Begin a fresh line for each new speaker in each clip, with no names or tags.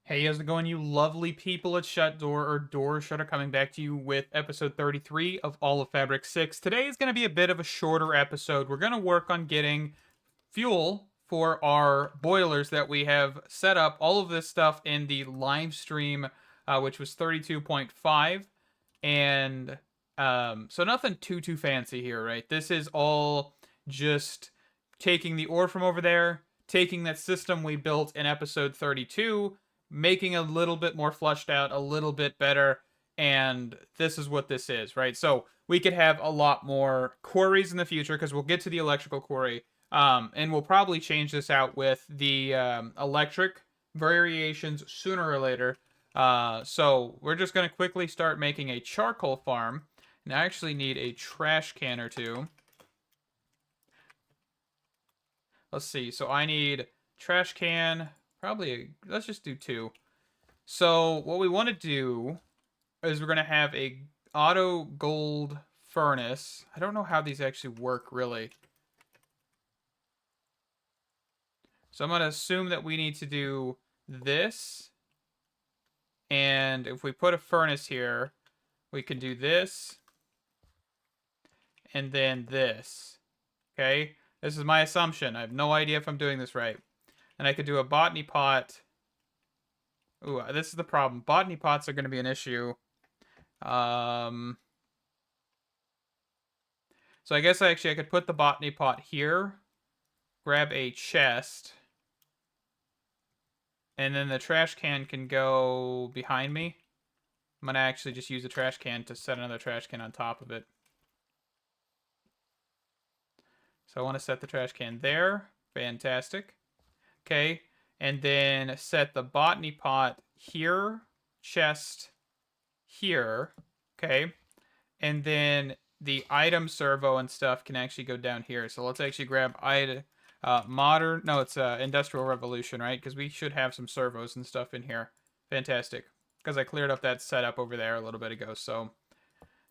Hey, how's it going, you lovely people at Shut Door or Door Shutter, coming back to you with episode 33 of All of Fabric 6. Today is going to be a bit of a shorter episode. We're going to work on getting fuel for our boilers that we have set up. All of this stuff in the live stream, which was 32.5. And so nothing too fancy here, right? This is all just taking the ore from over there, taking that system we built in episode 32, making a little bit more fleshed out, a little bit better, and this is what this is, right? So we could have a lot more quarries in the future because we'll get to the electrical quarry, and we'll probably change this out with the electric variations sooner or later. So we're just going to quickly start making a charcoal farm. And I actually need a trash can or two. Let's see. So I need trash can, let's just do two. So what we want to do is we're going to have a auto gold furnace. I don't know how these actually work really. So I'm going to assume that we need to do this. And if we put a furnace here, we can do this. And then this. Okay? This is my assumption. I have no idea if I'm doing this right. And I could do a botany pot. Ooh, this is the problem. Botany pots are going to be an issue. So I guess I could put the botany pot here. Grab a chest. And then the trash can go behind me. I'm going to actually just use a trash can to set another trash can on top of it. So I want to set the trash can there. Fantastic. Okay. And then set the botany pot here. Chest here. Okay. And then the item servo and stuff can actually go down here. So let's actually grab Industrial Revolution, right? Because we should have some servos and stuff in here. Fantastic. Because I cleared up that setup over there a little bit ago. So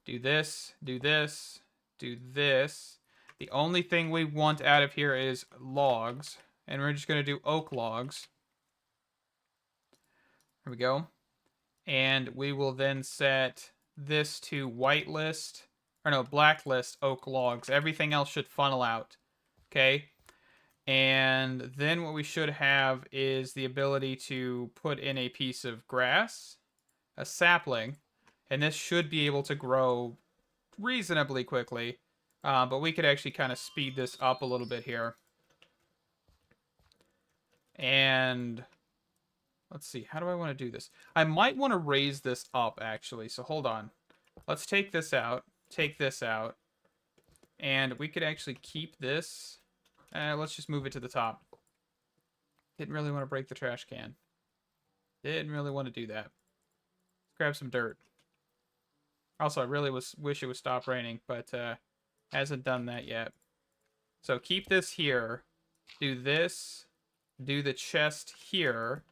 do this, do this, do this. The only thing we want out of here is logs. And we're just going to do oak logs. There we go. And we will then set this to blacklist oak logs. Everything else should funnel out. Okay. And then what we should have is the ability to put in a piece of grass, a sapling, and this should be able to grow reasonably quickly. But we could actually kind of speed this up a little bit here. And let's see, how do I want to do this? I might want to raise this up, actually. So hold on. Let's take this out, and we could actually keep this. Let's just move it to the top. Didn't really want to break the trash can. Didn't really want to do that. Let's grab some dirt. Also, I really wish it would stop raining, but hasn't done that yet. So keep this here. Do this. Do the chest here.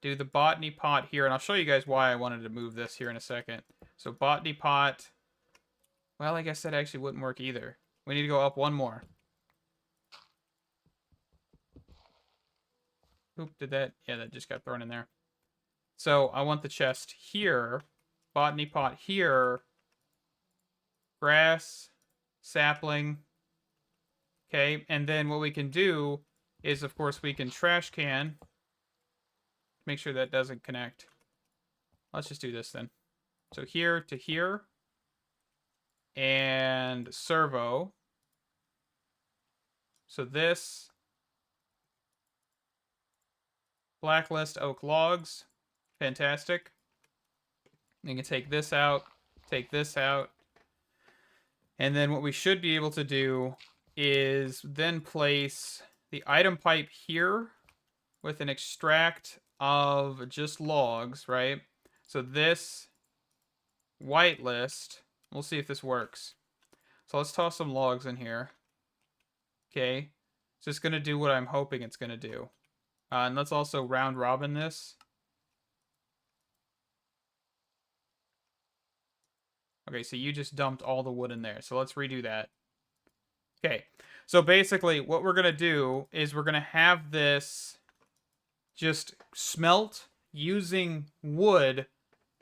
Do the botany pot here. And I'll show you guys why I wanted to move this here in a second. So botany pot. Well, I guess that actually wouldn't work either. We need to go up one more. Oop, did that? Yeah, that just got thrown in there. So I want the chest here. Botany pot here. Grass. Sapling. Okay, and then what we can do is, of course, we can trash can. Make sure that doesn't connect. Let's just do this then. So here to here. And servo. So this. Blacklist oak logs. Fantastic. You can take this out. Take this out. And then what we should be able to do is then place the item pipe here with an extract of just logs, right? So this whitelist, we'll see if this works. So let's toss some logs in here. Okay. It's just going to do what I'm hoping it's going to do. And let's also round robin this. Okay, so you just dumped all the wood in there. So let's redo that. Okay, so basically what we're going to do is we're going to have this just smelt using wood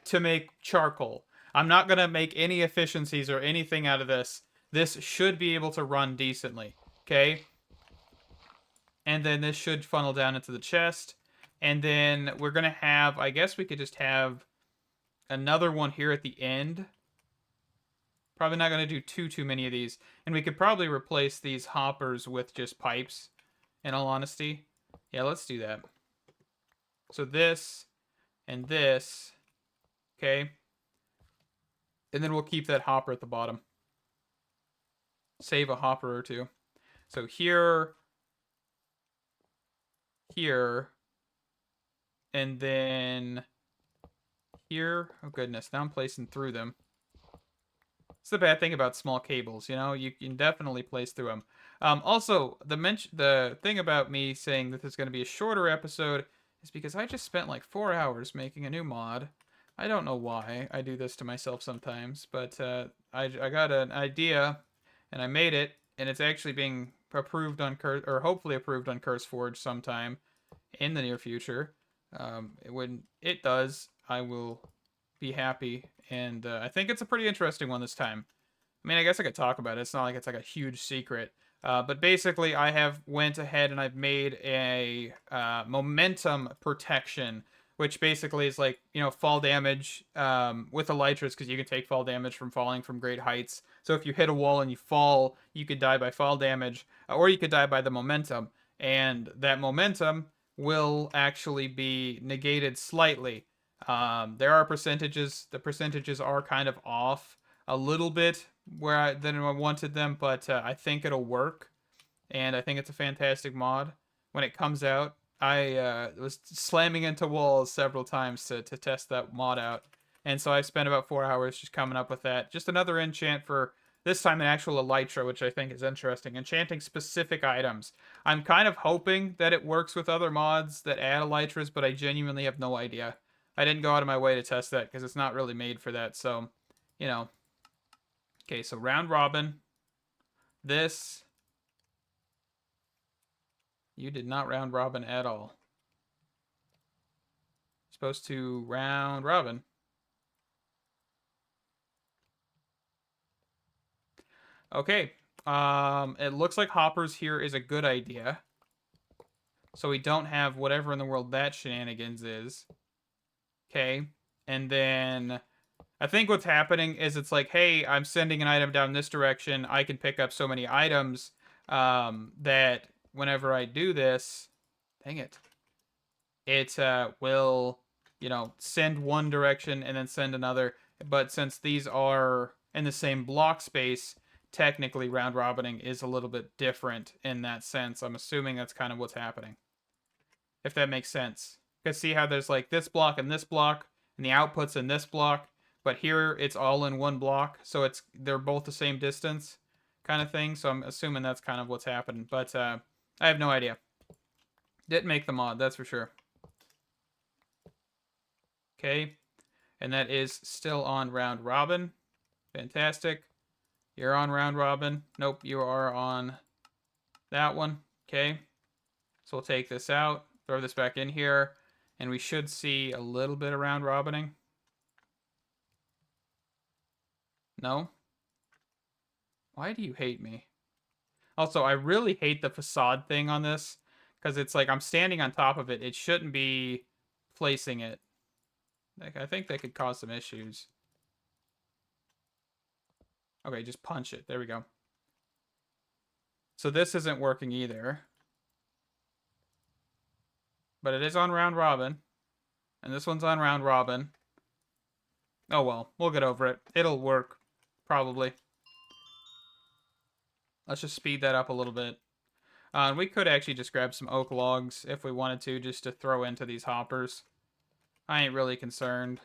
to make charcoal. I'm not going to make any efficiencies or anything out of this. This should be able to run decently. Okay? And then this should funnel down into the chest. And then we're going to have, I guess we could just have another one here at the end. Probably not going to do too many of these. And we could probably replace these hoppers with just pipes, in all honesty. Yeah, let's do that. So this and this. Okay. And then we'll keep that hopper at the bottom. Save a hopper or two. So here, here, and then here. Oh, goodness. Now I'm placing through them. It's the bad thing about small cables, you know? You can definitely place through them. Also, the thing about me saying that this is going to be a shorter episode is because I just spent like 4 hours making a new mod. I don't know why I do this to myself sometimes, but I got an idea, and I made it, and it's actually being approved on or hopefully approved on CurseForge sometime in the near future. When it does, I will be happy, and I think it's a pretty interesting one this time. I mean, I guess I could talk about it. It's not like it's like a huge secret. But basically, I have went ahead and I've made a momentum protection, which basically is like, you know, fall damage with elytras, because you can take fall damage from falling from great heights. So if you hit a wall and you fall, you could die by fall damage, or you could die by the momentum. And that momentum will actually be negated slightly. There are percentages. The percentages are kind of off a little bit than I wanted them, but I think it'll work, and I think it's a fantastic mod. When it comes out, I was slamming into walls several times to test that mod out, and so I spent about 4 hours just coming up with that. Just another enchant for this time an actual elytra, which I think is interesting. Enchanting specific items. I'm kind of hoping that it works with other mods that add elytras, but I genuinely have no idea. I didn't go out of my way to test that because it's not really made for that, so, you know. Okay, so round robin. This. You did not round robin at all. Supposed to round robin. Okay. It looks like hoppers here is a good idea. So we don't have whatever in the world that shenanigans is. Okay. And then I think what's happening is it's like, hey, I'm sending an item down this direction. I can pick up so many items that whenever I do this, dang it, it will, you know, send one direction and then send another. But since these are in the same block space, technically round robining is a little bit different in that sense. I'm assuming that's kind of what's happening, if that makes sense. You can see how there's like this block and the outputs in this block, but here it's all in one block, so they're both the same distance kind of thing. So I'm assuming that's kind of what's happening, but I have no idea. Didn't make the mod, that's for sure. Okay, and that is still on round robin. Fantastic. You're on round robin. Nope, you are on that one. Okay, so we'll take this out, throw this back in here, and we should see a little bit of round robining. No? Why do you hate me? Also, I really hate the facade thing on this, because it's like I'm standing on top of it. It shouldn't be placing it. Like, I think that could cause some issues. Okay, just punch it. There we go. So this isn't working either. But it is on round robin. And this one's on round robin. Oh well, we'll get over it. It'll work. Probably. Let's just speed that up a little bit. We could actually just grab some oak logs if we wanted to, just to throw into these hoppers. I ain't really concerned.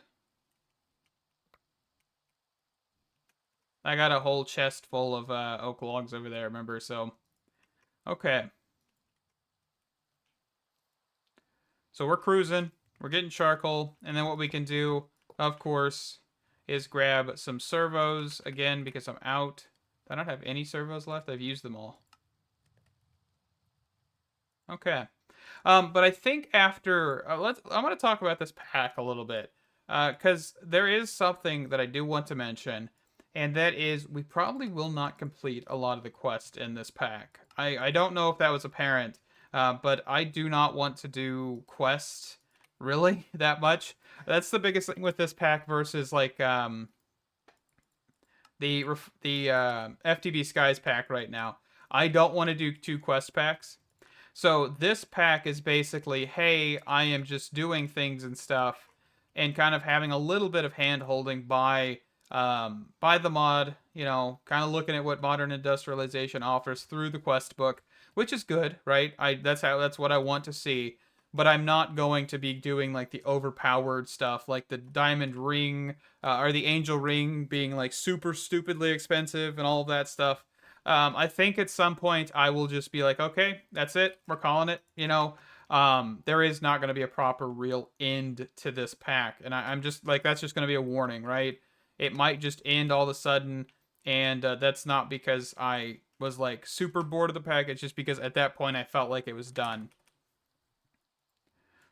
I got a whole chest full of oak logs over there, remember? So, okay. So we're cruising. We're getting charcoal. And then what we can do, of course, is grab some servos again because I'm out. I don't have any servos left. I've used them all. Okay. But I think after I'm going to talk about this pack a little bit because there is something that I do want to mention, and that is we probably will not complete a lot of the quest in this pack. I don't know if that was apparent, but I do not want to do quests really that much. That's the biggest thing with this pack versus like the FTB Skies pack right now. I don't want to do 2 quest packs. So this pack is basically, hey, I am just doing things and stuff, and kind of having a little bit of hand holding by the mod. You know, kind of looking at what modern industrialization offers through the quest book, which is good, right? That's what I want to see. But I'm not going to be doing like the overpowered stuff, like the diamond ring or the angel ring being like super stupidly expensive and all of that stuff. I think at some point I will just be like, okay, that's it. We're calling it. You know, there is not going to be a proper real end to this pack. And I'm just like, that's just going to be a warning, right? It might just end all of a sudden. And that's not because I was like super bored of the pack. It's just because at that point I felt like it was done.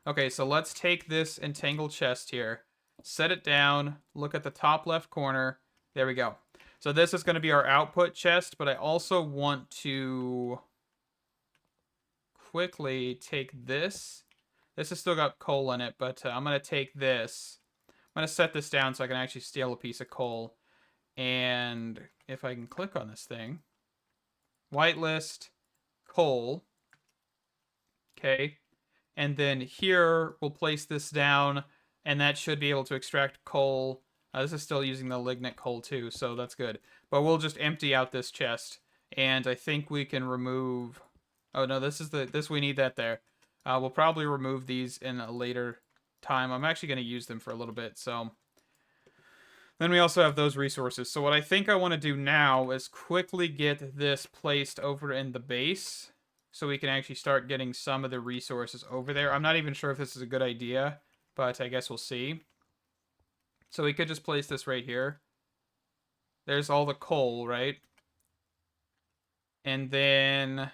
Okay, so let's take this entangled chest here, set it down, look at the top left corner. There we go. So this is going to be our output chest, but I also want to quickly take this. This has still got coal in it, but I'm going to take this. I'm going to set this down so I can actually steal a piece of coal. And if I can click on this thing, whitelist, coal. Okay. And then here, we'll place this down, and that should be able to extract coal. This is still using the lignite coal too, so that's good. But we'll just empty out this chest, and I think we can remove... Oh, no, this we need that there. We'll probably remove these in a later time. I'm actually going to use them for a little bit, so... Then we also have those resources. So what I think I want to do now is quickly get this placed over in the base, so we can actually start getting some of the resources over there. I'm not even sure if this is a good idea, but I guess we'll see. So we could just place this right here. There's all the coal, right? And then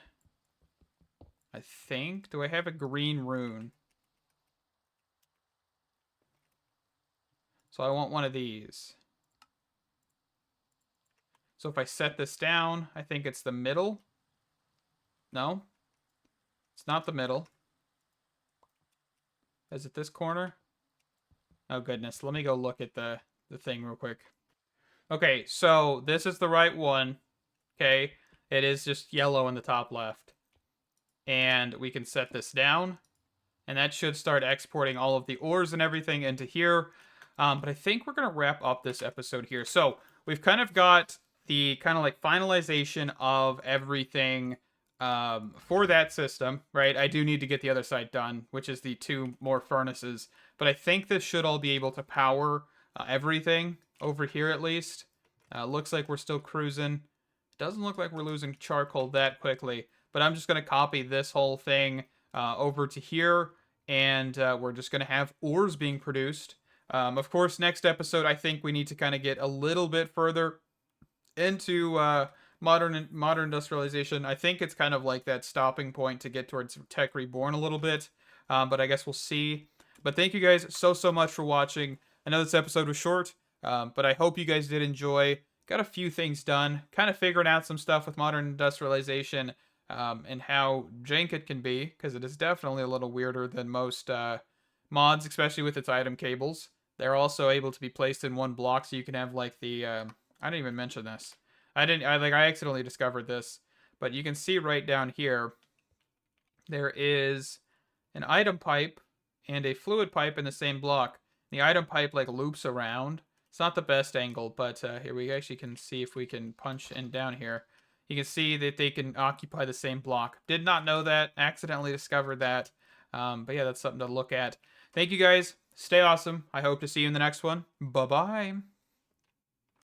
I think, do I have a green rune? So I want one of these. So if I set this down, I think it's the middle. No, it's not the middle. Is it this corner? Oh, goodness. Let me go look at the thing real quick. Okay, so this is the right one. Okay, it is just yellow in the top left. And we can set this down. And that should start exporting all of the ores and everything into here. But I think we're going to wrap up this episode here. So we've kind of got the kind of like finalization of everything for that system, right? I do need to get the other side done, which is the 2 more furnaces. But I think this should all be able to power everything over here at least. Looks like we're still cruising. Doesn't look like we're losing charcoal that quickly. But I'm just going to copy this whole thing over to here. And we're just going to have ores being produced. Of course, next episode, I think we need to kind of get a little bit further into modern industrialization. I think it's kind of like that stopping point to get towards Tech Reborn a little bit. But I guess we'll see. But thank you guys so much for watching. I know this episode was short, but I hope you guys did enjoy. Got a few things done. Kind of figuring out some stuff with modern industrialization and how jank it can be, because it is definitely a little weirder than most mods, especially with its item cables. They're also able to be placed in one block, so you can have like the... I didn't even mention this. I accidentally discovered this, but you can see right down here, there is an item pipe and a fluid pipe in the same block. The item pipe like loops around. It's not the best angle, but here we actually can see if we can punch in down here. You can see that they can occupy the same block. Did not know that. Accidentally discovered that. But yeah, that's something to look at. Thank you guys. Stay awesome. I hope to see you in the next one. Bye-bye.